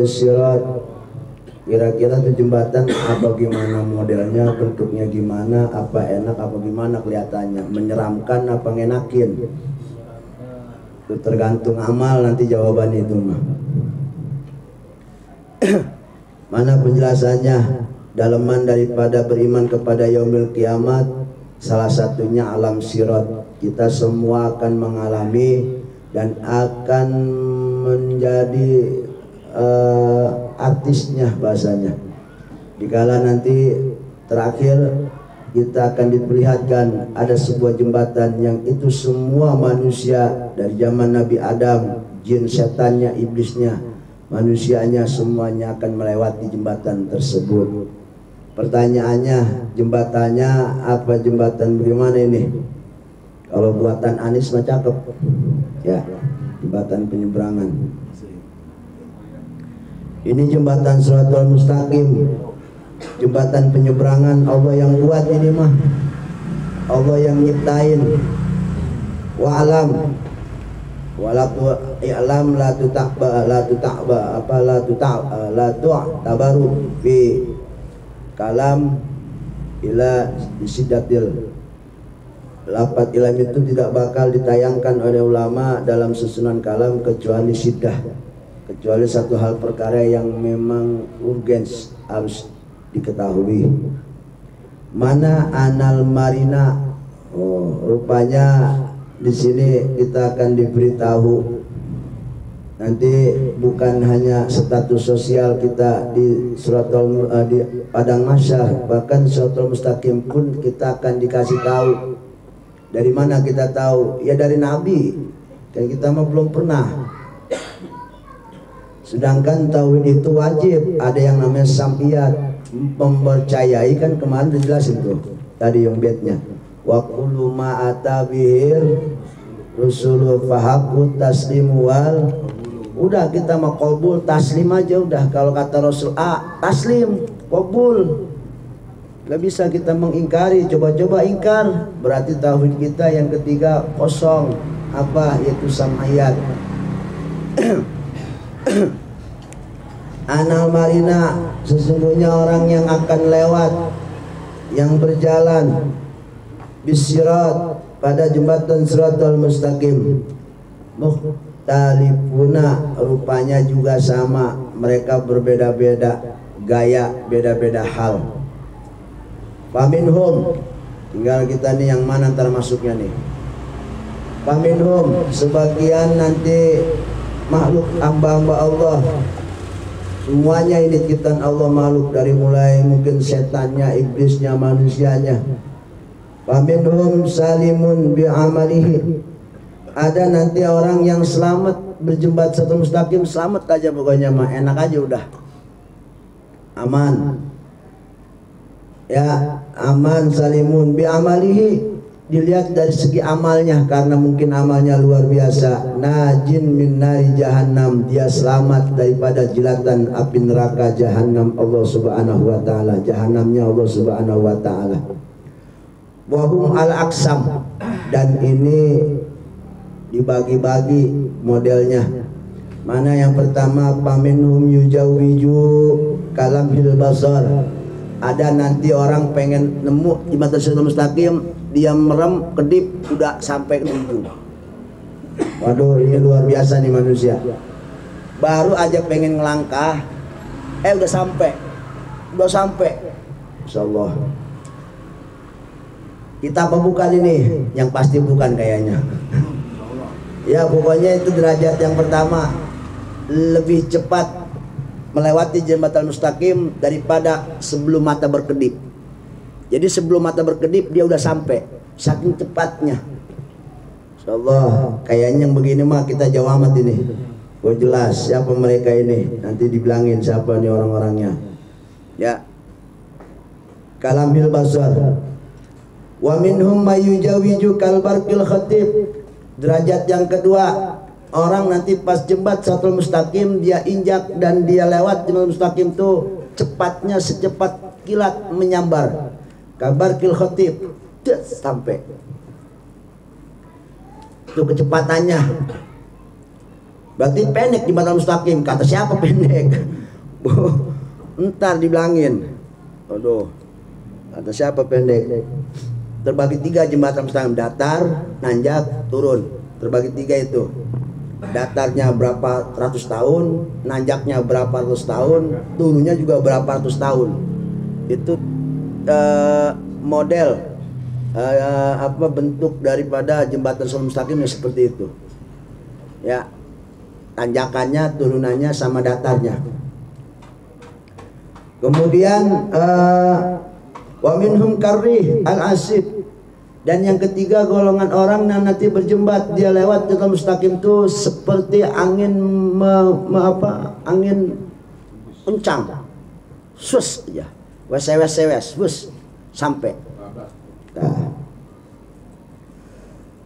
sirat. Kira-kira tuh jembatan apa gimana modelnya, bentuknya gimana, apa enak apa gimana kelihatannya, menyeramkan apa ngenakin. Itu tergantung amal nanti jawaban itu mah. Mana penjelasannya? Daleman daripada beriman kepada yaumil kiamat, salah satunya alam sirat. Kita semua akan mengalami dan akan menjadi artisnya bahasanya. Dikala nanti terakhir kita akan diperlihatkan ada sebuah jembatan yang itu semua manusia dari zaman Nabi Adam, jin setannya, iblisnya, manusianya semuanya akan melewati jembatan tersebut. Pertanyaannya, jembatannya apa, jembatan bagaimana ini? Kalau buatan Anies mah cakep ya, jembatan penyeberangan. Ini jembatan Shiratal Mustaqim, jembatan penyeberangan. Allah yang buat ini mah, Allah yang nyiptain. Wa'alam walaku i'lam la tabaru fi kalam ila disidatil. Lapat ilm itu tidak bakal ditayangkan oleh ulama dalam susunan kalam kecuali siddah, kecuali satu hal perkara yang memang urgens harus diketahui. Mana anal marina? Oh, rupanya di sini kita akan diberitahu nanti bukan hanya status sosial kita di di padang mahsyar, bahkan Shiratal Mustaqim pun kita akan dikasih tahu. Dari mana kita tahu? Ya dari Nabi. Kan kita mah belum pernah. Sedangkan tauhid itu wajib. Ada yang namanya sampiat, mempercayai, kan kemarin dijelasin tuh tadi yang bednya. Wa kullu ma atabihir rusulu fahabut taslimu wal. Udah kita mah qabul, taslim aja udah. Kalau kata Rasul A, taslim, qabul. Gak bisa kita mengingkari, coba-coba ingkar, berarti tauhid kita yang ketiga kosong. Apa? Yaitu sam'iyat. Anal marina, sesungguhnya orang yang akan lewat, yang berjalan bisirat pada jembatan Shiratal Mustaqim, mukhtalifuna, rupanya juga sama, mereka berbeda-beda gaya, beda-beda hal. Faminhum, tinggal kita nih yang mana ntar masuknya nih. Faminhum, sebagian nanti makhluk hamba-hamba Allah, semuanya ini ciptaan Allah, makhluk dari mulai mungkin setannya, iblisnya, manusianya. Faminhum salimun bi'amalihi, ada nanti orang yang selamat berjembat Shiratal Mustaqim, selamat aja pokoknya mah, enak aja udah, aman. Ya, aman salimun bi amalihi, dilihat dari segi amalnya, karena mungkin amalnya luar biasa. Najin min nari jahannam, dia selamat daripada jilatan api neraka jahannam Allah Subhanahu wa taala, jahannamnya Allah Subhanahu wa taala. Wahum al aqsam, dan ini dibagi-bagi modelnya. Mana yang pertama, paminhum yujawiju kalam bil basar. Ada nanti orang pengen nemu jembatan Shiratal Mustaqim, dia merem kedip udah sampai ke ujung. Waduh, ini luar biasa nih manusia. Baru aja pengen ngelangkah, udah sampai, Insyaallah. Kita apa bukan ini? Yang pasti bukan kayaknya. Ya pokoknya itu derajat yang pertama, lebih cepat melewati jembatan Mustaqim daripada sebelum mata berkedip. Jadi sebelum mata berkedip dia udah sampai, saking cepatnya. Insyaallah, kayaknya yang begini mah kita jauh amat ini. Oh jelas siapa mereka ini, nanti dibilangin siapa nih orang-orangnya. Ya. Kalamil basar. Wa minhum mayujawiju kalbarqil khatib. Derajat yang kedua, orang nanti pas jembat Shiratal Mustaqim dia injak dan dia lewat jembatan Mustaqim tuh cepatnya secepat kilat menyambar. Kabarqil khatib, sampai. Itu kecepatannya. Berarti pendek jembatan mustaqim. Kata siapa pendek? Ntar dibilangin. Aduh, kata siapa pendek? Terbagi 3 jembatan mustaqim, datar, nanjak, turun. Terbagi 3 itu. Datarnya berapa ratus tahun, nanjaknya berapa ratus tahun, turunnya juga berapa ratus tahun. Itu model bentuk daripada jembatan Shiratal Mustaqim yang seperti itu. Ya, tanjakannya, turunannya sama datarnya. Kemudian wa minhum karih al-asib. Dan yang ketiga, golongan orang yang nanti berjembat, dia lewat Shiratal Mustaqim itu seperti angin angin kencang. Sus aja. Wes, bus sampai. Nah.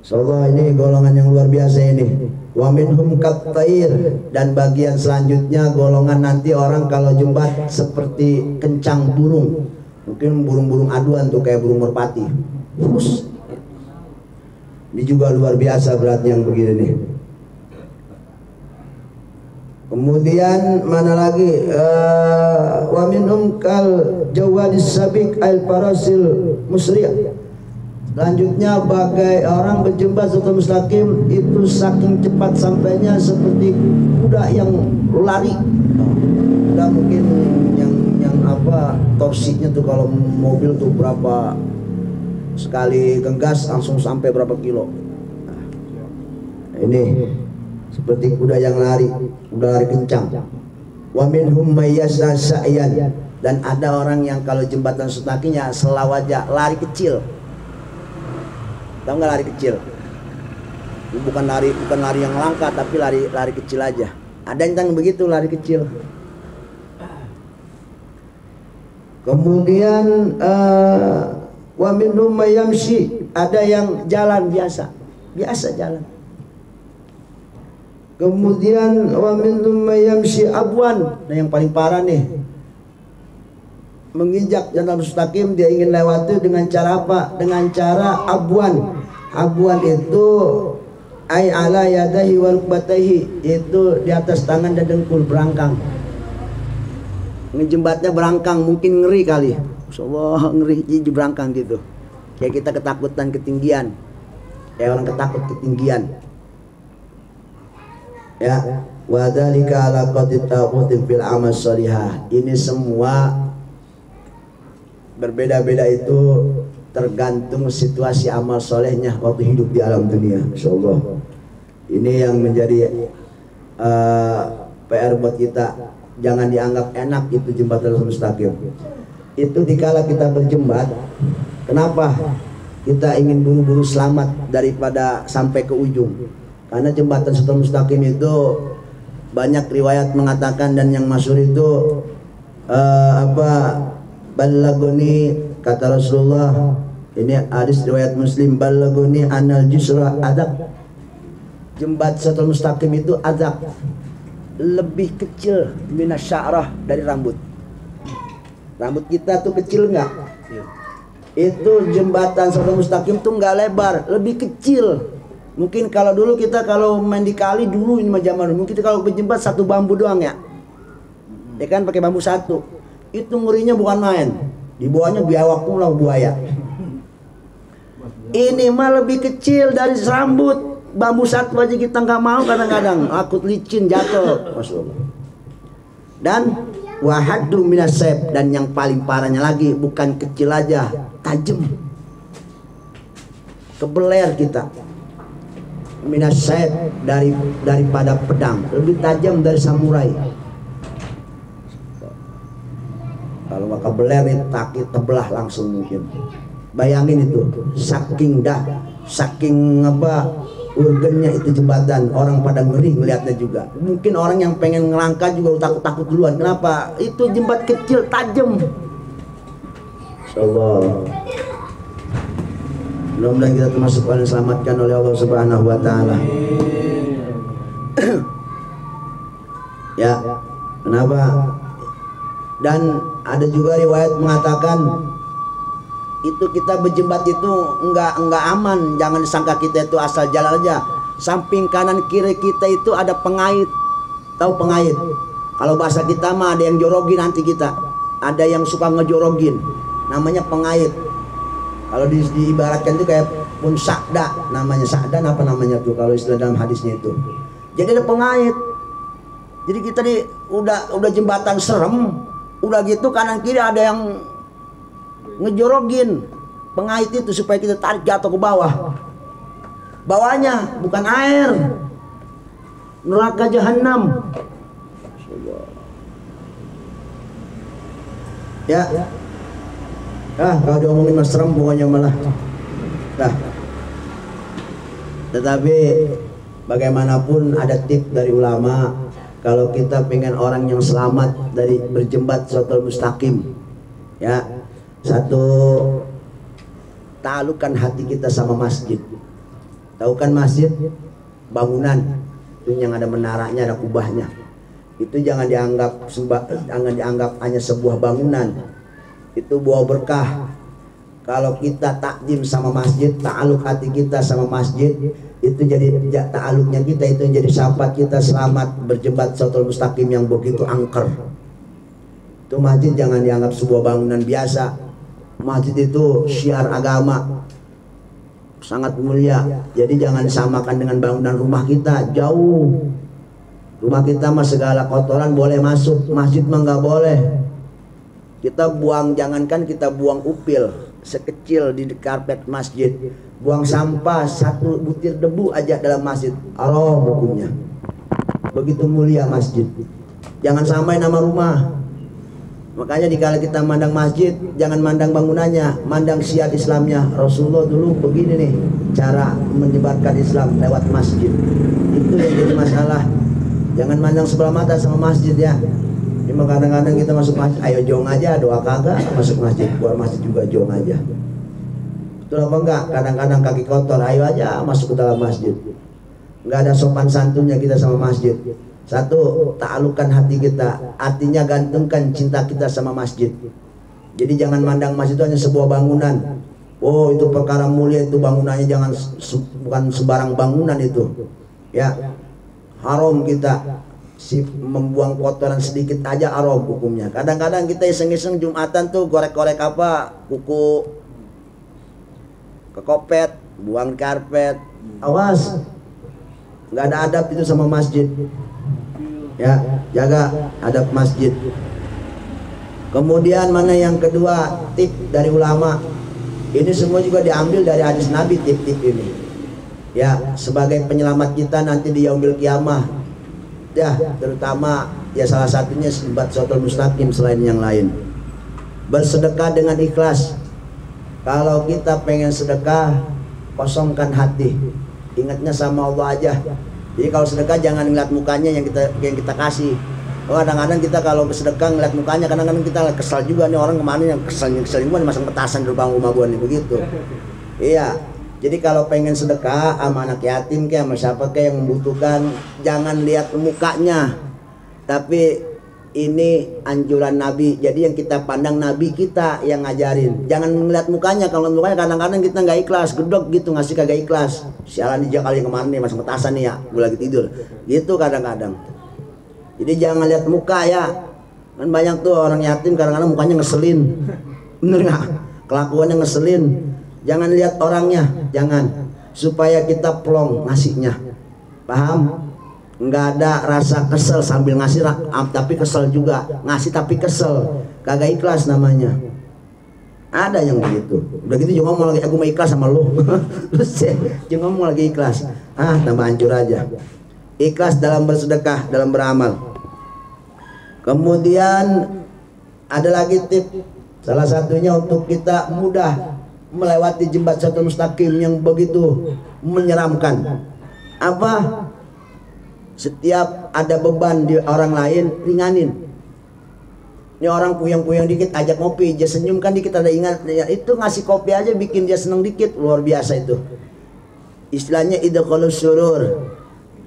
Insyaallah ini golongan yang luar biasa ini. Wa minhum kattair, dan bagian selanjutnya golongan nanti orang kalau jembat seperti kencang burung. Mungkin burung-burung aduan tuh kayak burung merpati. Bus. Ini juga luar biasa beratnya yang begini nih. Kemudian mana lagi? Wa minhum kal jawadis sabiq al farasil musri'. Selanjutnya bagai orang berjembat Shiratal Mustaqim itu saking cepat sampainya seperti kuda yang lari. Kuda mungkin yang torsinya tuh kalau mobil tuh berapa sekali ngegas langsung sampai berapa kilo. Nah, ini seperti kuda yang lari, kuda lari kencang. Wa minhum mayyasa sa'yan, dan ada orang yang kalau jembatan Mustaqimnya selawaja lari kecil. Tahu nggak lari kecil? Bukan lari yang langka, tapi lari kecil aja. Ada yang begitu lari kecil. Kemudian wa minhum mayamshi, ada yang jalan biasa jalan. Kemudian wa minhum mayamshi abwan, nah yang paling parah nih, menginjak Shiratal Mustaqim, dia ingin lewati dengan cara apa? Dengan cara abwan. Abwan itu ai ala yadahi wal rukbatahi, itu di atas tangan dan dengkul, berangkang. Ngejembatnya berangkang, mungkin ngeri kali. Masyaallah, ngeri jadi berangkang gitu. Kayak kita ketakutan ketinggian. Kayak orang ketakut ketinggian. Ya, wa dzalika ala qadri tawqtin fil amal shalihah. Ini semua berbeda-beda, itu tergantung situasi amal solehnya waktu hidup di alam dunia. Insyaallah ini yang menjadi PR buat kita. Jangan dianggap enak itu jembatan Shiratal Mustaqim. Itu dikala kita berjembat, kenapa kita ingin buru-buru selamat daripada sampai ke ujung? Karena jembatan Shiratal Mustaqim itu banyak riwayat mengatakan, dan yang masyhur itu balaguni, kata Rasulullah, ini hadis riwayat Muslim, balaguni anal jusra adab. Jembat Shiratal Mustaqim itu adab, lebih kecil minas sya'rah, dari rambut. Rambut kita tuh kecil nggak? Itu jembatan Shiratal Mustaqim tuh nggak lebar, lebih kecil. Mungkin kalau dulu kita kalau main di kali dulu, ini zaman dulu, mungkin kita kalau berjembat satu bambu doang ya kan, pakai bambu satu. Itu ngerinya bukan main. Di bawahnya biawak pula, buaya. Ini mah lebih kecil dari rambut. Bambu satu aja kita nggak mau kadang-kadang, akut licin jatuh. Masyaallah. Dan wahadu minasep, dan yang paling parahnya lagi bukan kecil aja, tajam. Kebeler kita. Minasep, daripada pedang, lebih tajam dari samurai. Kalau nggak kebeler itu kaki tebelah langsung mungkin. Bayangin itu, saking urgennya itu jembatan, orang pada ngeri ngelihatnya juga. Mungkin orang yang pengen ngelangkah juga takut duluan. Kenapa? Itu jembat kecil tajam. Insyaallah. Mudah-mudahan kita termasuk orang yang diselamatkan oleh Allah Subhanahu wa taala. Ya, kenapa? Dan ada juga riwayat mengatakan itu kita berjembat itu enggak aman. Jangan disangka kita itu asal jalan aja. samping kanan kiri kita itu ada pengait. Tahu pengait? Kalau bahasa kita mah ada yang jorogin nanti kita. Ada yang suka ngejorogin. Namanya pengait. Kalau diibaratkan itu kayak pun sakda, namanya sakdan apa namanya tuh kalau istilah dalam hadisnya itu. Jadi ada pengait. Jadi kita udah jembatan serem, udah gitu kanan kiri ada yang ngejorogin pengait itu supaya kita tarik jatuh ke bawah. Bawahnya bukan air, neraka jahanam. Ya, kalau diomongin mas serem pokoknya malah. Nah, tetapi bagaimanapun ada tip dari ulama, kalau kita pengen orang yang selamat dari berjembat shiratal mustaqim, ya, satu, taklukkan hati kita sama masjid. Tahu kan masjid, bangunan itu yang ada menaranya, ada kubahnya. Itu jangan dianggap hanya sebuah bangunan. Itu bawa berkah. Kalau kita takjim sama masjid, ta'aluk hati kita sama masjid, itu jadi ta'aluknya kita itu jadi sahabat kita selamat berjembat shiratal mustaqim yang begitu angker. Itu masjid jangan dianggap sebuah bangunan biasa. Masjid itu syiar agama, sangat mulia. Jadi jangan disamakan dengan bangunan rumah kita, jauh. Rumah kita mah segala kotoran boleh masuk, masjid mah nggak boleh. Kita buang, jangankan kita buang upil sekecil di karpet masjid, buang sampah satu butir debu aja dalam masjid, Allah hukumnya. Begitu mulia masjid. Jangan sampai nama rumah. Makanya dikala kita mandang masjid, jangan mandang bangunannya, mandang syiar Islamnya. Rasulullah dulu begini nih cara menyebarkan Islam lewat masjid. Itu yang jadi masalah. Jangan mandang sebelah mata sama masjid ya. Cuma kadang-kadang kita masuk masjid, ayo jong aja, doa kagak masuk masjid, keluar masjid juga jong aja. Betul apa enggak? Kadang-kadang kaki kotor, ayo aja masuk ke dalam masjid. Enggak ada sopan santunnya kita sama masjid. Satu, ta'alukkan hati kita, artinya gantungkan cinta kita sama masjid. Jadi jangan mandang masjid itu hanya sebuah bangunan. Oh itu perkara mulia, itu bangunannya jangan, bukan sembarang bangunan itu. Ya, haram kita membuang kotoran sedikit aja haram hukumnya. Kadang-kadang kita iseng-iseng Jumatan tuh korek-korek apa, kuku, kekopet, buang karpet. Awas, nggak ada adab itu sama masjid. Ya, jaga adab masjid. Kemudian mana yang kedua, tip dari ulama. Ini semua juga diambil dari hadis Nabi, tip-tip ini. Ya, sebagai penyelamat kita nanti di yaumil kiamah. Ya, terutama ya salah satunya isbat shiratal mustaqim selain yang lain. Bersedekah dengan ikhlas. Kalau kita pengen sedekah, kosongkan hati. Ingatnya sama Allah aja. Jadi kalau sedekah jangan ngeliat mukanya yang kita kasih. Kadang-kadang kita kalau bersedekah ngeliat mukanya, kadang-kadang kita kesal juga nih, orang kemana yang kesel juga nih, masang petasan di depan rumah gua nih, begitu. Iya. Jadi kalau pengen sedekah sama anak yatim kayak sama siapa kayak yang membutuhkan, jangan lihat mukanya. Tapi ini anjuran Nabi. Jadi yang kita pandang Nabi kita yang ngajarin. Jangan ngeliat mukanya. Kalau mukanya kadang-kadang kita nggak ikhlas, gedok gitu, ngasih kagak ikhlas. Sialan dia kali yang kemarin nih masang petasan nih ya, gue lagi tidur. Gitu kadang-kadang. Jadi jangan lihat muka ya. Kan banyak tuh orang yatim kadang-kadang mukanya ngeselin. Bener nggak? Kelakuannya ngeselin. Jangan lihat orangnya, jangan, supaya kita plong ngasihnya, paham? Nggak ada rasa kesel sambil ngasih, tapi kesel juga, ngasih tapi kesel, kagak ikhlas namanya. Ada yang begitu. Udah gitu juga ngomong lagi, aku mau ikhlas sama lo. Terus juga ngomong lagi ikhlas, tambah hancur aja. Ikhlas dalam bersedekah, dalam beramal. Kemudian ada lagi tip, salah satunya untuk kita mudah melewati jembat shiratal mustaqim yang begitu menyeramkan. Apa? Setiap ada beban di orang lain, ringanin. Ini orang puyeng-puyeng dikit, ajak ngopi, dia senyumkan dikit, ada ingat, itu ngasih kopi aja bikin dia seneng dikit, luar biasa itu. Istilahnya idkhalus surur.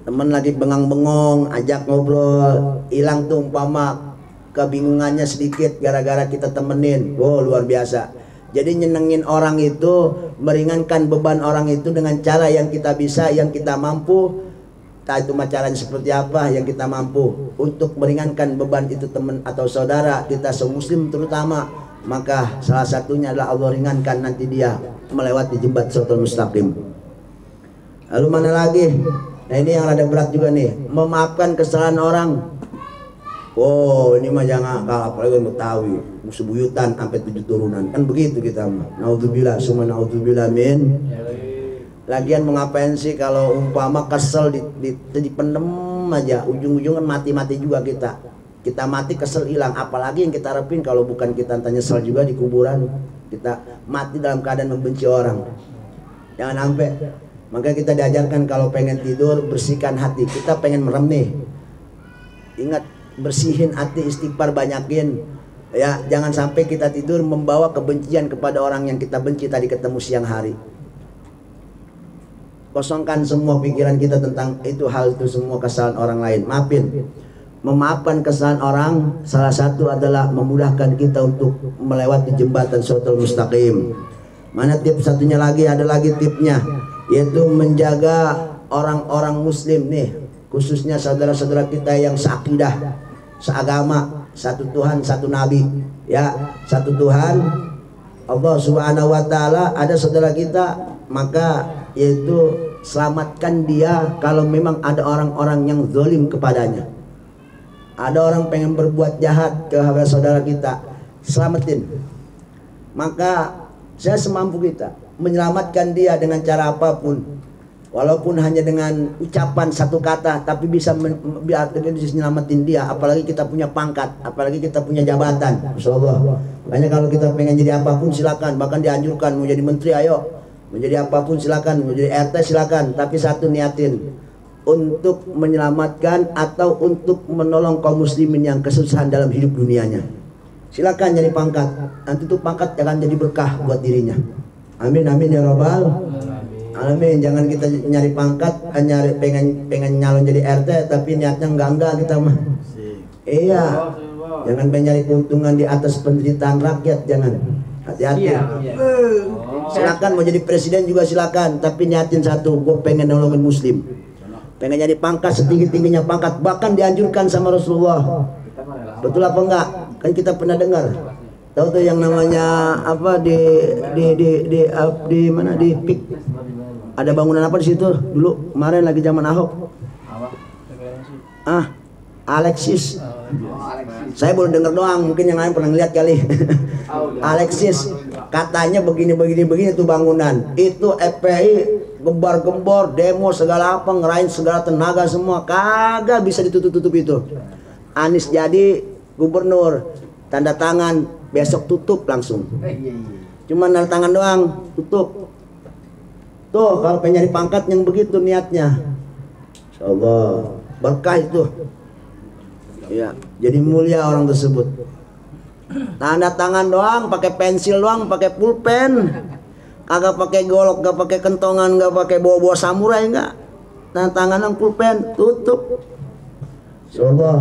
Teman lagi bengang-bengong, ajak ngobrol, hilang tuh umpama kebingungannya sedikit gara-gara kita temenin. Wow, luar biasa. Jadi nyenengin orang itu, meringankan beban orang itu dengan cara yang kita bisa, yang kita mampu. Entah itu caranya seperti apa yang kita mampu untuk meringankan beban itu teman atau saudara kita semuslim terutama. Maka salah satunya adalah Allah ringankan nanti dia melewati jembatan Shiratal Mustaqim. Lalu mana lagi? Nah ini yang rada berat juga nih, memaafkan kesalahan orang. Oh ini mah jangan, kalau apalagi Betawi musuh buyutan sampai 7 turunan kan begitu kita mah. Naudzubillah, summa naudzubillah min. Lagian mengapain sih kalau umpama kesel dipendem aja, ujung-ujungnya mati-mati juga kita. Kita mati kesel hilang, apalagi yang kita harapin kalau bukan kita entah nyesel juga di kuburan. Kita mati dalam keadaan membenci orang. Jangan sampai. Maka kita diajarkan kalau pengen tidur bersihkan hati. Kita pengen merem nih. Ingat, bersihin hati, istighfar banyakin. Ya, jangan sampai kita tidur membawa kebencian kepada orang yang kita benci tadi ketemu siang hari. Kosongkan semua pikiran kita tentang itu, hal itu semua kesalahan orang lain. Maafin. Memaafkan kesalahan orang salah satu adalah memudahkan kita untuk melewati jembatan Shiratal Mustaqim. Mana tips satunya lagi, ada lagi tipsnya, yaitu menjaga orang-orang muslim nih, khususnya saudara-saudara kita yang seakidah, seagama, satu Tuhan, satu Nabi, ya, satu Tuhan Allah Subhanahu wa taala. Ada saudara kita, maka yaitu selamatkan dia kalau memang ada orang-orang yang zalim kepadanya. Ada orang pengen berbuat jahat kepada saudara kita, selamatin. Maka saya semampu kita menyelamatkan dia dengan cara apapun, walaupun hanya dengan ucapan satu kata, tapi bisa menyelamatin dia. Apalagi kita punya pangkat, apalagi kita punya jabatan, Masyaallah. Makanya kalau kita pengen jadi apapun silakan, bahkan dianjurkan mau jadi menteri ayo, mau jadi apapun silakan, mau jadi RT silakan, tapi satu niatin untuk menyelamatkan atau untuk menolong kaum muslimin yang kesusahan dalam hidup dunianya. Silakan jadi pangkat, nanti tuh pangkat akan jadi berkah buat dirinya. Amin amin ya rabbal alamin. Jangan kita nyari pangkat, nyari pengen nyalon jadi RT tapi niatnya enggak kita mah. Iya. Jangan pengen nyari keuntungan di atas penderitaan rakyat, jangan. Hati-hati. Silakan mau jadi presiden juga silakan, tapi niatin satu, gue pengen nolongin muslim. Pengen jadi pangkat setinggi-tingginya pangkat, bahkan dianjurkan sama Rasulullah. Betul apa enggak? Kan kita pernah dengar. Tahu tuh yang namanya apa di mana di PIK. Ada bangunan apa di situ dulu kemarin lagi zaman Ahok? Alexis. Saya baru dengar doang, mungkin yang lain pernah lihat kali. Alexis katanya begini tuh bangunan. Itu FPI gembar-gembor, demo segala apa, ngerain segala tenaga semua, kagak bisa ditutup itu. Anies jadi gubernur, tanda tangan, besok tutup langsung. Cuma tanda tangan doang, tutup. Tuh kalau pengen nyari pangkat yang begitu niatnya, insyaallah berkah itu. Ya, jadi mulia orang tersebut. Tanda tangan doang, pakai pensil doang, pakai pulpen, kagak pakai golok, gak pakai kentongan, gak pakai bawa-bawa samurai, enggak. Tanda tangan yang pulpen, tutup. Insyaallah.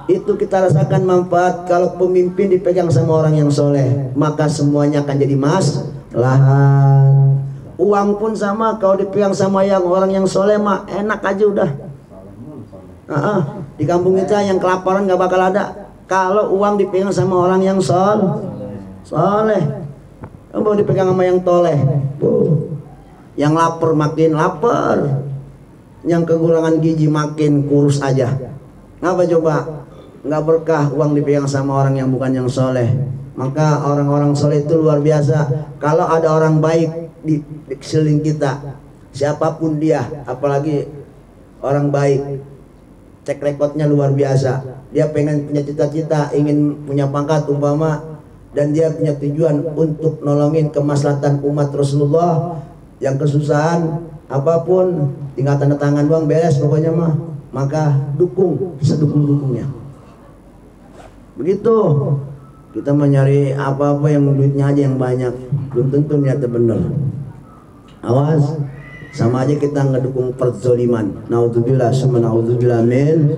Itu kita rasakan manfaat kalau pemimpin dipegang sama orang yang soleh, maka semuanya akan jadi maslahat. Uang pun sama, kalau dipegang sama yang orang yang soleh mah enak aja udah. Di kampung kita yang kelaparan nggak bakal ada kalau uang dipegang sama orang yang soleh. Mau dipegang sama yang toleh, yang lapar makin lapar, yang kekurangan gizi makin kurus aja. Ngapa coba? Nggak berkah uang dipegang sama orang yang bukan yang soleh. Maka orang-orang soleh itu luar biasa. Kalau ada orang baik di sekeliling kita, siapapun dia, apalagi orang baik, cek rekodnya luar biasa. Dia pengen punya cita-cita, ingin punya pangkat umpama, dan dia punya tujuan untuk nolongin kemaslahatan umat Rasulullah yang kesusahan apapun, tinggal tanda tangan doang beres pokoknya mah. Maka dukung, sedukung-dukungnya. Begitu kita mencari apa-apa yang duitnya aja yang banyak, belum tentu niatnya benar. Awas, sama aja kita ngedukung perzoliman. Naudzubillah, summa naudzubillah min.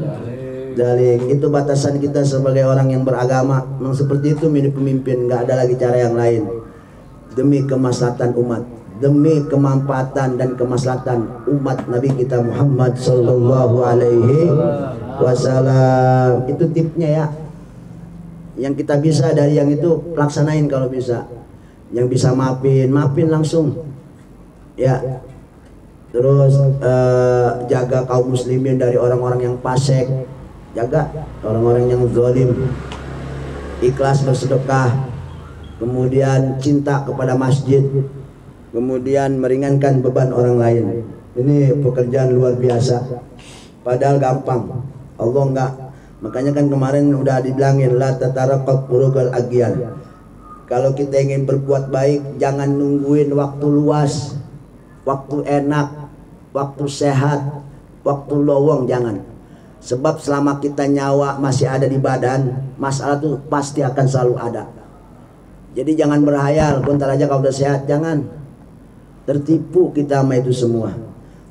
Dari itu batasan kita sebagai orang yang beragama. Memang seperti itu milih pemimpin, nggak ada lagi cara yang lain. demi kemaslahatan umat, demi kemanfaatan dan kemaslahatan umat Nabi kita Muhammad sallallahu alaihi wasallam. Itu tipnya ya. Yang kita bisa dari yang itu laksanain kalau bisa. Yang bisa maafin langsung. Ya. Terus jaga kaum muslimin dari orang-orang yang fasik, jaga orang-orang yang zalim. Ikhlas bersedekah, kemudian cinta kepada masjid, kemudian meringankan beban orang lain. Ini pekerjaan luar biasa, padahal gampang. Allah enggak, makanya kan kemarin udah dibilangin la tataraqab furuqal agyan. Kalau kita ingin berbuat baik, jangan nungguin waktu luas, waktu enak, waktu sehat, waktu lowong, jangan. Sebab selama kita nyawa masih ada di badan, masalah itu pasti akan selalu ada. Jadi jangan berhayal, bentar aja kalau udah sehat, jangan. Tertipu kita sama itu semua.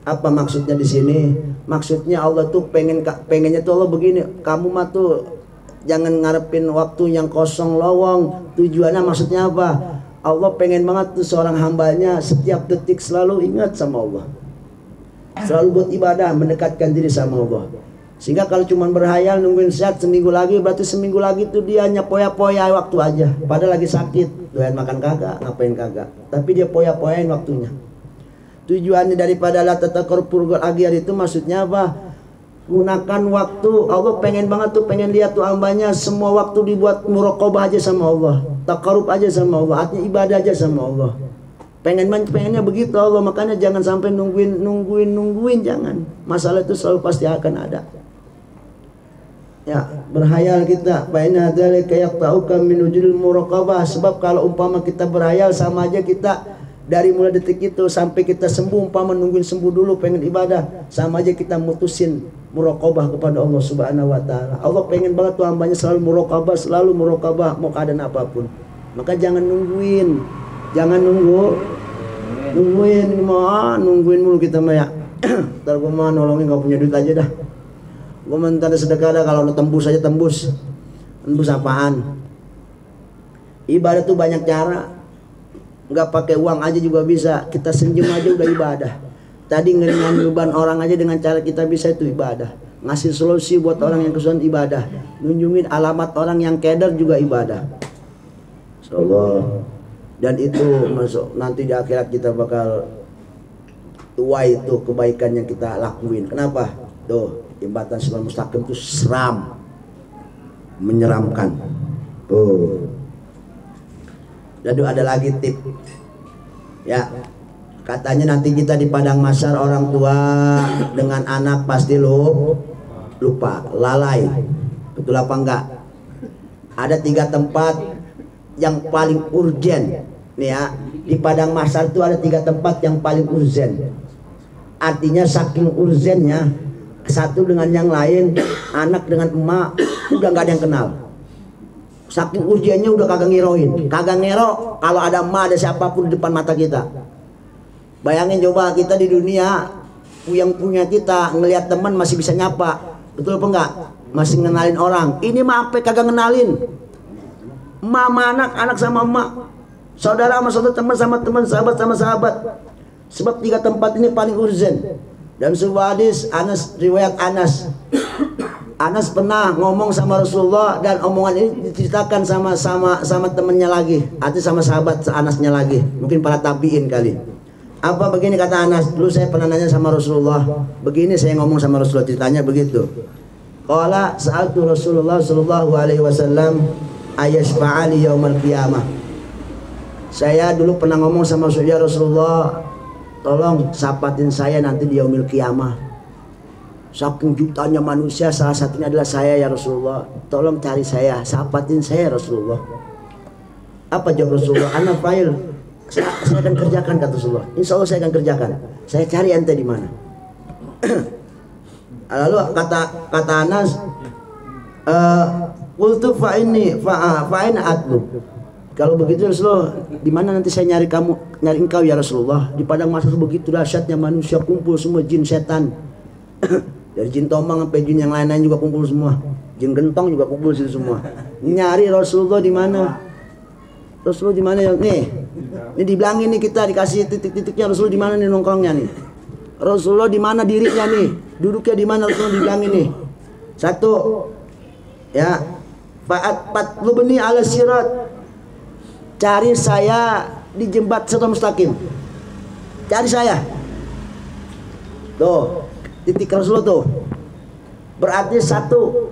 Apa maksudnya di sini? Maksudnya Allah tuh pengennya tuh Allah begini, kamu mah tuh jangan ngarepin waktu yang kosong lowong. Tujuannya maksudnya apa? Allah pengen banget tuh seorang hambanya setiap detik selalu ingat sama Allah, selalu buat ibadah, mendekatkan diri sama Allah. Sehingga kalau cuma berhayal nungguin sehat seminggu lagi, berarti seminggu lagi tuh dia hanya poya-poya waktu aja. Padahal lagi sakit, doyan makan kagak, ngapain kagak. Tapi dia poya-poyain waktunya. Tujuannya daripada la tataraqab furuqal agyan itu maksudnya apa? Gunakan waktu. Allah pengen banget tuh, pengen lihat tuh hambanya semua waktu dibuat muraqabah aja sama Allah, taqarrub aja sama Allah, artinya ibadah aja sama Allah. Pengennya begitu Allah. Makanya jangan sampai nungguin, jangan. Masalah itu selalu pasti akan ada. Ya, berhayal kita, fa inna dzalika yaqta'uka min wujudil muraqabah. Sebab kalau umpama kita berhayal, sama aja kita dari mulai detik itu sampai kita sembuh, umpama nungguin sembuh dulu pengen ibadah, sama aja kita mutusin muraqabah kepada Allah Subhanahu wa taala. Allah pengen banget tuh hambanya selalu muraqabah, mau keadaan apapun. Maka jangan nungguin. Jangan nungguin mulu kita mah ya. Ntar gua mah nolongin gak punya duit aja dah. Gua minta sedekah dah, kalau tembus aja tembus. Tembus apaan? Ibadah tuh banyak cara. Nggak pakai uang aja juga bisa. Kita senyum aja udah ibadah. Tadi ngeringan beban orang aja dengan cara kita bisa, itu ibadah. Ngasih solusi buat orang yang kesulitan, ibadah. Nunjukin alamat orang yang keder juga ibadah. Insyaallah. Dan itu masuk nanti di akhirat kita bakal tuai itu kebaikan yang kita lakuin. Kenapa? Tuh, jembatan Siratal Mustaqim itu seram, menyeramkan. Tuh. Dan ada lagi tip. Ya, katanya nanti kita di padang mahsyar orang tua dengan anak pasti lupa, lalai. Betul apa enggak? Ada 3 tempat yang paling urgen nih ya, di padang mahsyar itu ada 3 tempat yang paling urgen. Artinya saking urgennya, satu dengan yang lain, anak dengan emak udah nggak ada yang kenal. Saking urgennya udah kagak ngero kalau ada emak, ada siapapun di depan mata kita. Bayangin coba kita di dunia, yang punya kita ngelihat teman masih bisa nyapa, betul apa enggak? Masih ngenalin orang. Ini mah apa kagak ngenalin. Mama anak sama emak, saudara sama saudara, teman sama teman, sahabat sama sahabat. Sebab 3 tempat ini paling urgen. Dan sebuah hadis riwayat Anas pernah ngomong sama Rasulullah, dan omongan ini diceritakan sama temennya lagi, artinya sama sahabat Anasnya lagi, mungkin para tabiin kali. Apa begini kata Anas, dulu saya pernah nanya sama Rasulullah, begini saya ngomong sama Rasulullah, ceritanya begitu. Qala sa'altu Rasulullah sallallahu alaihi wasallam ayashfa'ali yaumal qiyamah. Saya dulu pernah ngomong sama Rasulullah, tolong sapatin saya nanti di yaumil qiyamah. Saking jutanya manusia, salah satunya adalah saya ya Rasulullah. Tolong cari saya, sapatin saya Rasulullah. Apa jawab Rasulullah? Ana fa'il. Saya akan kerjakan kata Rasulullah. Insya Allah saya akan kerjakan. Saya cari ente di mana. Lalu kata Anas, qultu fa'in atlu. Kalau begitu Rasulullah, di mana nanti saya nyari engkau ya Rasulullah? Di padang mahsyar begitu dahsyatnya manusia, kumpul semua jin setan. Dari jin tombang sampai jin yang lain-lain juga kumpul semua. Jin gentong juga kumpul situ semua. Nyari Rasulullah di mana? Rasulullah di mana ya? Nih, ini dibilangin nih kita dikasih titik-titiknya Rasulullah di mana nih nongkrongnya nih. Rasulullah di mana dirinya nih, duduknya di mana Rasulullah dibilangin nih. Satu, ya, fatlubni ala sirat, cari saya di jembat Siratal Mustaqim. Cari saya. Tuh, titik Rasulullah tuh. Berarti satu,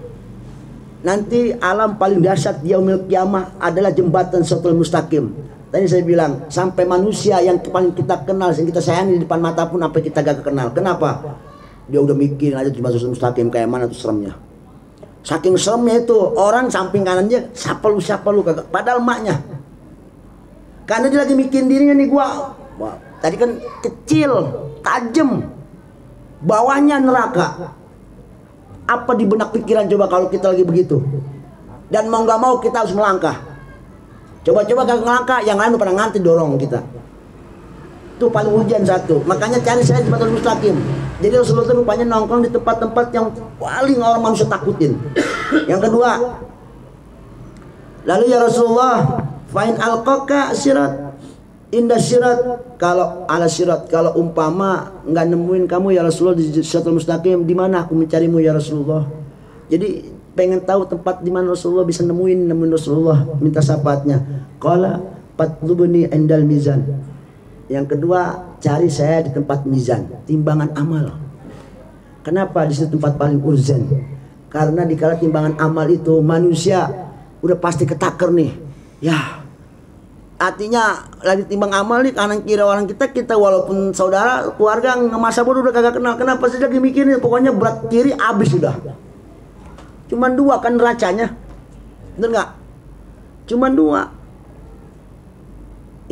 nanti alam paling dahsyat yaumil kiamah adalah jembatan Siratal Mustaqim. Tadi saya bilang, sampai manusia yang paling kita kenal, yang kita sayangi di depan mata pun sampai kita gak kenal. Kenapa? Dia udah mikir aja jembatan Siratal Mustaqim kayak mana tuh seremnya. Saking seremnya itu, orang samping kanannya siapa lu kagak. Padahal emaknya. Karena dia lagi mikirin dirinya nih, gua. Wah, tadi kan kecil, tajam. Bawahnya neraka. Apa di benak pikiran coba kalau kita lagi begitu? Dan mau nggak mau kita harus melangkah. Coba-coba gak ngelangkah, yang lain pada nganti dorong kita. Itu paling ujian satu. Makanya cari saya di Siratal Mustaqim. Jadi Rasulullah itu rupanya nongkrong di tempat-tempat yang paling orang manusia takutin. Yang kedua, lalu ya Rasulullah, fa'in alqaka sirat, indah sirat, kalau ala sirat, kalau umpama nggak nemuin kamu ya Rasulullah di Siratal Mustaqim, di mana aku mencarimu ya Rasulullah. Jadi pengen tahu tempat di mana Rasulullah bisa nemuin Rasulullah, minta syafaatnya. Qala fatlubni indal mizan. Yang kedua, cari saya di tempat mizan, timbangan amal. Kenapa di situ tempat paling urgen? Karena di kala timbangan amal itu manusia udah pasti ketaker nih. Ya, artinya lagi timbang amal nih kanan kiri orang kita walaupun saudara keluarga masa bodoh udah kagak kenal. Kenapa sih lagi mikirin? Pokoknya berat kiri habis sudah. Cuman dua kan neracanya, bener nggak? Cuman dua.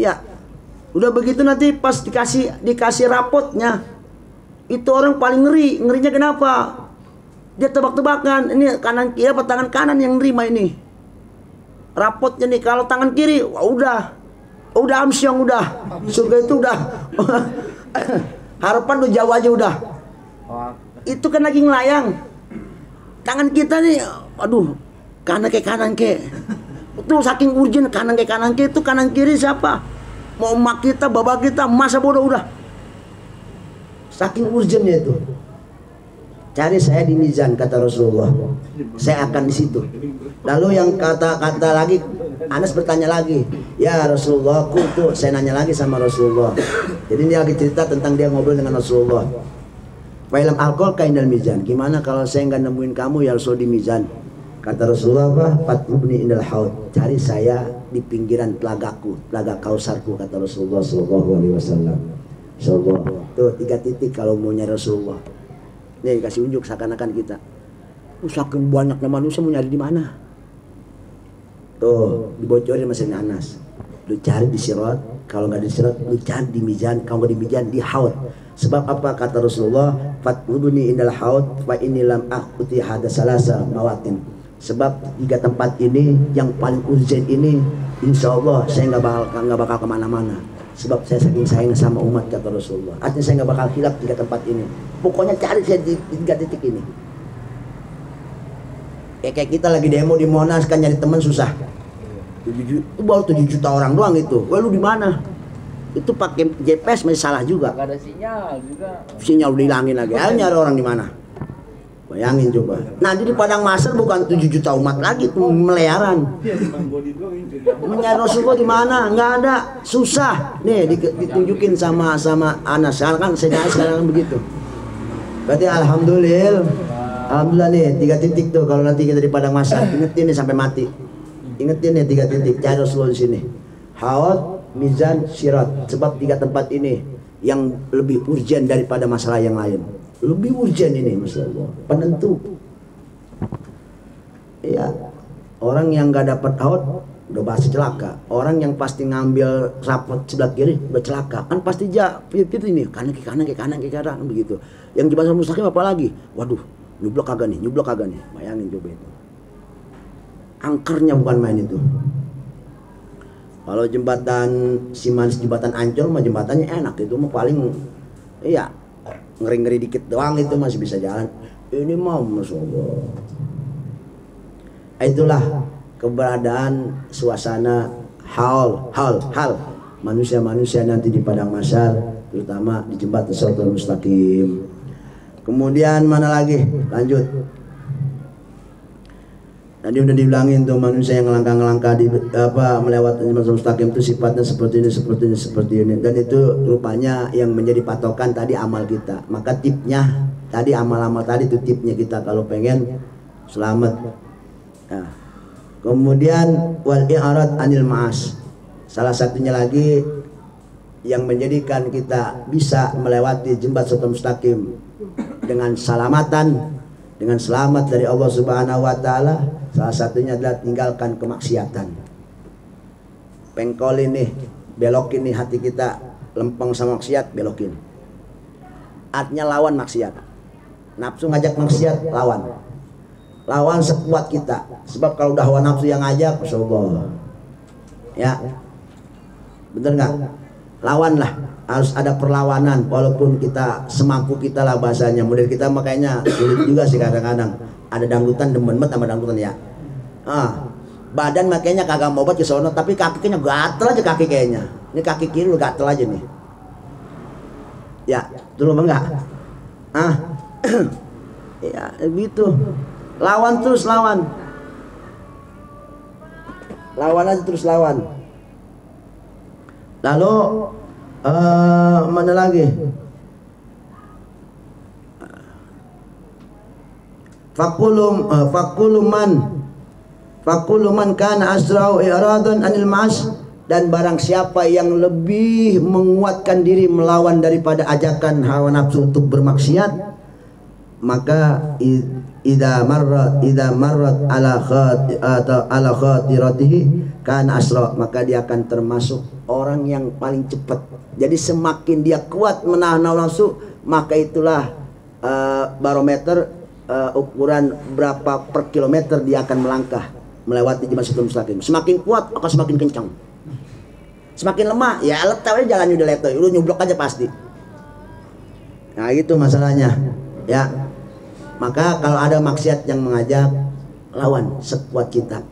Ya, udah begitu nanti pas dikasih rapotnya, itu orang paling ngerinya kenapa? Dia tebak-tebakan, ini kanan kiri apa tangan kanan yang nerima ini rapotnya nih. Kalau tangan kiri, wah udah amsyong udah, surga itu udah harapan udah jauh aja udah. Itu kan lagi ngelayang. Tangan kita nih, aduh, kanan ke, itu saking urgent kanan ke, itu kanan kiri siapa? Mau emak kita, bapak kita, masa bodoh udah. Saking urgentnya itu. Cari saya di mizan kata Rasulullah. Saya akan di situ. Lalu yang kata lagi, Anas bertanya lagi, ya Rasulullah, tuh saya nanya lagi sama Rasulullah. Jadi dia lagi cerita tentang dia ngobrol dengan Rasulullah. Fa'ilam alkohol kainal mizan. Gimana kalau saya nggak nemuin kamu ya Rasul di mizan? Kata Rasulullah apa? Fatlubni indal haud. Cari saya di pinggiran telagaku, telaga kausarku kata Rasulullah Sallallahu Alaihi Wasallam. Insyaallah. Tuh 3 titik kalau mau nyari Rasulullah. Nih kasih unjuk seakan-akan kita. Saking banyaknya manusia mau nyari di mana? Tuh dibocorin sama Sayyidina Anas. Lu cari di sirat, kalau nggak di sirat, lu cari di mizan, kalau nggak di mizan di haud. Sebab apa kata Rasulullah, fatlubni indal haud fa inni lam aquti hada salasa mawatin. Sebab 3 tempat ini yang paling urgent ini, insya Allah saya nggak bakal kemana-mana. Sebab saya saking sayang sama umat kata Rasulullah. Artinya saya nggak bakal hilaf 3 tempat ini. Pokoknya cari saya di 3 titik ini. Kayak kita lagi demo di Monas kan nyari teman susah. Itu baru 7 juta orang doang itu. Wah lu di mana? Itu pakai GPS masih salah juga. Gak ada sinyal juga. Sinyal dihilangin lagi. Ayo nyari orang di mana? Bayangin coba. Nanti di padang mahsyar bukan 7 juta umat lagi tuh melearan. Mencari Rasulullah di mana? Nggak ada. Susah. Nih ditunjukin sama Anas. Sekarang kan sekarang begitu. Berarti alhamdulillah nih 3 titik tuh kalau nanti kita di padang mahsyar. Ingetin nih sampai mati. Ingetin nih 3 titik. Cari Rasulullah di sini. Haud, mizan, sirat. Sebab 3 tempat ini yang lebih urgent daripada masalah yang lain. Lebih urgent ini Masya Allah. Penentu. Iya. Orang yang gak dapat haud udah pasti celaka. Orang yang pasti ngambil rapot sebelah kiri udah celaka. Kan pasti itu ini kanan ke kanan begitu. Yang jembatan mustaqim apa lagi? Waduh, nyublok kagak nih. Bayangin coba itu. Angkernya bukan main itu. Kalau jembatan Simanis, jembatan Ancol mah jembatannya enak, itu mah paling iya ngeri-ngeri dikit doang itu masih bisa jalan. Ini mah Masya Allah. Itulah keberadaan suasana hal manusia-manusia nanti di padang mahsyar, terutama di jembatan Shiratal Mustaqim. Kemudian mana lagi? Lanjut. Tadi udah dibilangin tuh, manusia yang ngelangkah di melewati jembatan mustaqim itu sifatnya seperti ini. Dan itu rupanya yang menjadi patokan tadi amal kita. Maka tipnya tadi, amal-amal tadi itu tipnya kita kalau pengen selamat. Nah, kemudian wal i'rad anil ma'as. Salah satunya lagi yang menjadikan kita bisa melewati jembatan Shiratal Mustaqim dengan salamatan, dengan selamat dari Allah Subhanahu wa taala, salah satunya adalah tinggalkan kemaksiatan. Pengkol ini, belokin nih hati kita, lempeng sama maksiat, belokin. Artinya lawan maksiat. Nafsu ngajak maksiat, lawan. Lawan sekuat kita. Sebab kalau udah hawa nafsu yang ngajak, masyaallah. Ya. Bener nggak? Lawanlah. Harus ada perlawanan, walaupun kita semampu kita lah bahasanya. Model kita makanya sulit juga sih kadang-kadang. Ada dangdutan, demen banget sama dangdutan ya. Badan makanya kagak mau banget ke sono, tapi kakinya gatel aja kaki kayaknya. Ini kaki kiri lu gatel aja nih. Ya, dulu enggak? Ya, gitu. Lawan terus, lawan. Lawan aja terus, lawan. Lalu mana lagi? Fakuluman kana asra'u i'radan anil ma'as, dan barang siapa yang lebih menguatkan diri melawan daripada ajakan hawa nafsu untuk bermaksiat, maka idza marrat ala khatiratihi kana asra, maka dia akan termasuk orang yang paling cepat. Jadi semakin dia kuat menahan hawa nafsu, maka itulah barometer ukuran berapa per kilometer dia akan melangkah melewati jembatan Shiratal Mustaqim. Semakin kuat akan semakin kencang. Semakin lemah ya letak aja jalannya, udah leto, lu nyublok aja pasti. Nah itu masalahnya ya. Maka kalau ada maksiat yang mengajak, lawan sekuat kita.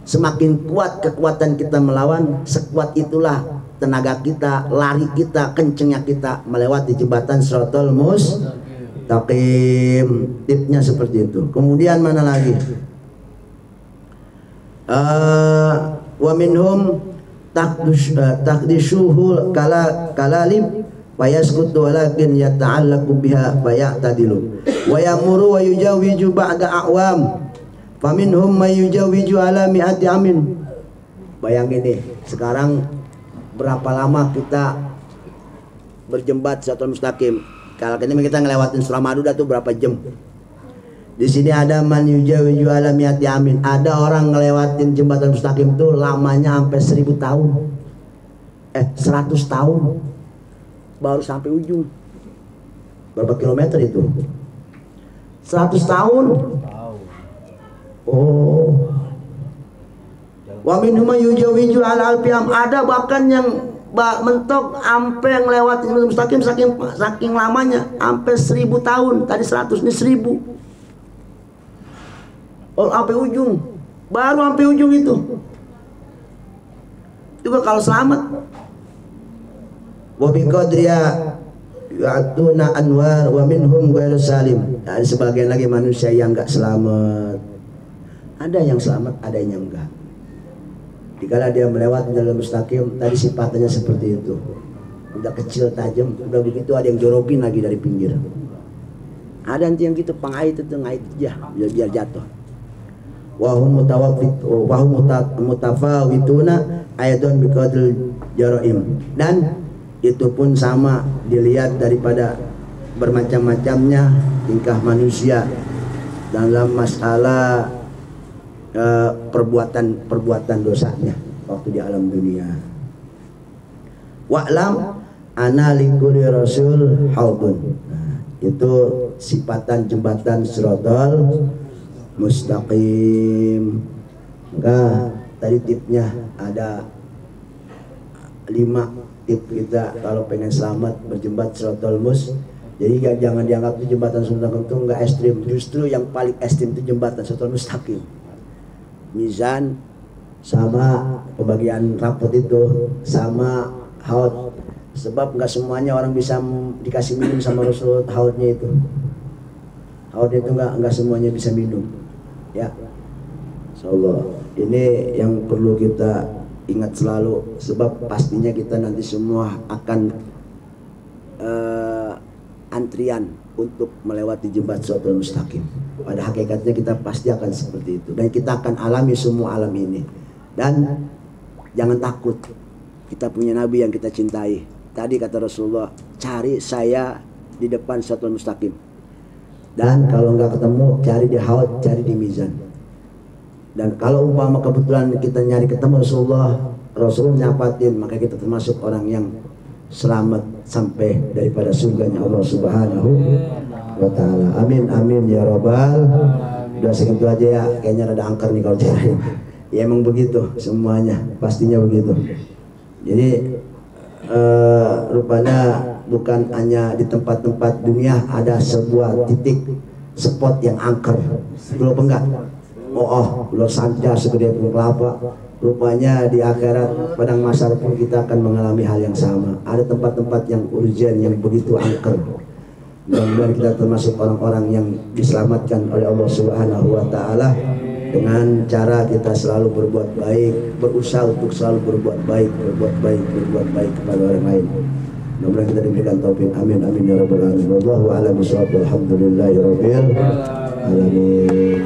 Semakin kuat kekuatan kita melawan, sekuat itulah tenaga kita, lari kita, kencengnya kita melewati jembatan Shiratal Mustaqim. Tipnya seperti itu. Kemudian mana lagi? Wa minhum taqdishuhul kalalib wa yaskutu walakin yata'allaqu biha fa ya'tadilu wa yamuru wa yujawiju ba'da a'wam faminhum may yujawiju ala mi'ati amin. Bayangin nih, sekarang berapa lama kita berjembat Shiratal Mustaqim. Kalau kita ngelewatin Suramadu dah tuh berapa jam. Di sini ada man yujawiju ala mi'ati amin. Ada orang ngelewatin jembatan Mustaqim tuh lamanya sampai 1000 tahun. 100 tahun baru sampai ujung. Berapa kilometer itu? 100 tahun. Oh. Wa minhum yujawiju ala alfiam. Ada bahkan yang mentok sampai ngelewatin jembatan Mustaqim saking lamanya sampai 1000 tahun. Tadi 100, ini 1000. Oh, sampai ujung, baru sampai ujung itu. Juga kalau selamat. Wa bi qadriya yu'atuna anwar wa minhum ghairu salim. Ada sebagian lagi manusia yang enggak selamat. Ada yang selamat, ada yang enggak. Dikala dia melewati dalam mustaqim, tadi sifatnya seperti itu. Udah kecil tajam, udah begitu ada yang jorokin lagi dari pinggir. Ada nanti yang gitu pangait itu ngait aja biar jatuh. Wahum mutafawituna ayatun biqadril jaraim. Dan itu pun sama dilihat daripada bermacam-macamnya tingkah manusia dalam masalah perbuatan dosanya waktu di alam dunia. Wa'lam ana likulli rasul haudun. Nah, itu sifatan jembatan Shiratal Mustaqim. Maka tadi tipnya ada 5 tip kita kalau pengen selamat berjembat Shiratal Mustaqim. Jadi jangan dianggap itu jembatan Shiratal Mustaqim itu enggak ekstrim. Justru yang paling ekstrim itu jembatan Shiratal Mustaqim. Mizan sama pembagian rapot itu, sama haud. Sebab nggak semuanya orang bisa dikasih minum sama Rasul haudnya itu. Haudnya itu nggak semuanya bisa minum. Ya, insyaallah ini yang perlu kita ingat selalu, sebab pastinya kita nanti semua akan antrian untuk melewati jembatan Shiratal Mustaqim. Pada hakikatnya kita pasti akan seperti itu, dan kita akan alami semua alam ini. Dan jangan takut, kita punya Nabi yang kita cintai. Tadi kata Rasulullah, cari saya di depan Shiratal Mustaqim, dan kalau nggak ketemu cari di haud, cari di mizan. Dan kalau umpama kebetulan kita nyari ketemu Rasulullah nyapatin, maka kita termasuk orang yang selamat sampai daripada surganya Allah Subhanahu wa ta'ala. Amin amin ya robbal. Udah segitu aja ya, kayaknya ada angker nih kalau cari. Ya emang begitu semuanya, pastinya begitu. Jadi rupanya bukan hanya di tempat-tempat dunia ada sebuah titik spot yang angker. Pulau Penggat, Pulau Sanca segede Pulau Kelapa. Rupanya di akhirat padang mahsyar pun kita akan mengalami hal yang sama. Ada tempat-tempat yang urgen, yang begitu angker. Mudah-mudahan kita termasuk orang-orang yang diselamatkan oleh Allah Subhanahu wa ta'ala dengan cara kita selalu berbuat baik, berusaha untuk selalu berbuat baik kepada orang lain. Mudah-mudahan kita diberikan taufik. Amin amin ya rabbal alamin. Wallahu a'lam bishawab. Alhamdulillahirabbil alamin.